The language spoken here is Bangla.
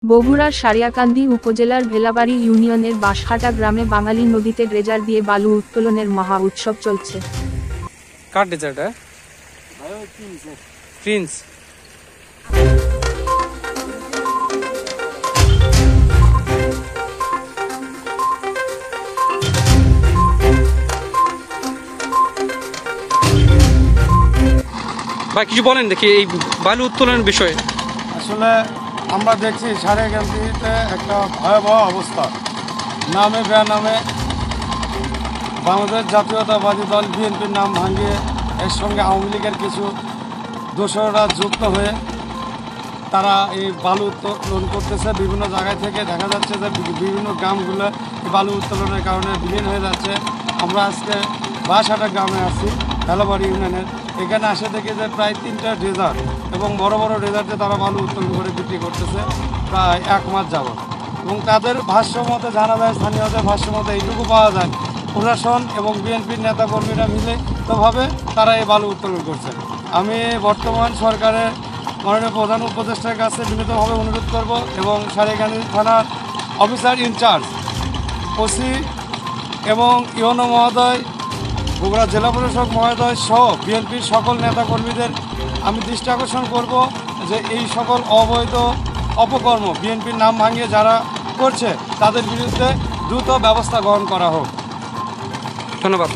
বগুড়ার সারিয়াকান্দি উপজেলার ভেলাবাড়ি ইউনিয়নের বাঁশহাটা গ্রামে বাঙালি নদীতে ড্রেজার দিয়ে বালু উত্তোলনের মহা উৎসব চলছে। কার ড্রেজারটা? প্রিন্স। ভাই কিছু বলেন দেখি এই বালু উত্তোলনের বিষয়ে। আসলে আমরা দেখছি সারিয়াকান্দিতে একটা ভয়াবহ অবস্থা। নামে বেনামে বাংলাদেশ জাতীয়তাবাদী দল বিএনপির নাম ভাঙিয়ে এর সঙ্গে আওয়ামী লীগের কিছু দোসররা যুক্ত হয়ে তারা এই বালু উত্তোলন করতেছে। বিভিন্ন জায়গায় থেকে দেখা যাচ্ছে যে বিভিন্ন গ্রামগুলো এই বালু উত্তোলনের কারণে বিলীন হয়ে যাচ্ছে। আমরা আজকে বাঁশহাটা গ্রামে আছি, ভেলাবাড়ি ইউনিয়নের। এখানে আসে দেখি যে প্রায় 3টা ড্রেজার এবং বড় বড় ড্রেজারতে তারা বালু উত্তোলন করে বিক্রি করতেছে প্রায় 1 মাস যাবত। এবং তাদের ভাষ্য মতে জানা যায়, স্থানীয়দের ভাষ্য মতে এইটুকু পাওয়া যায়, প্রশাসন এবং বিএনপির নেতাকর্মীরা মিলিতভাবে তারা এই বালু উত্তোলন করছে। আমি বর্তমান সরকারের মাননীয় প্রধান উপদেষ্টার কাছে বিনীতভাবে অনুরোধ করব এবং সারিয়াকান্দি থানার অফিসার ইনচার্জ ওসি এবং ইওনো মহোদয়, বগুড়া জেলা প্রশাসক মহোদয় সহ বিএনপির সকল নেতাকর্মীদের আমি দৃষ্টি আকর্ষণ করব যে এই সকল অবৈধ অপকর্ম বিএনপির নাম ভাঙিয়ে যারা করছে তাদের বিরুদ্ধে দ্রুত ব্যবস্থা গ্রহণ করা হোক। ধন্যবাদ।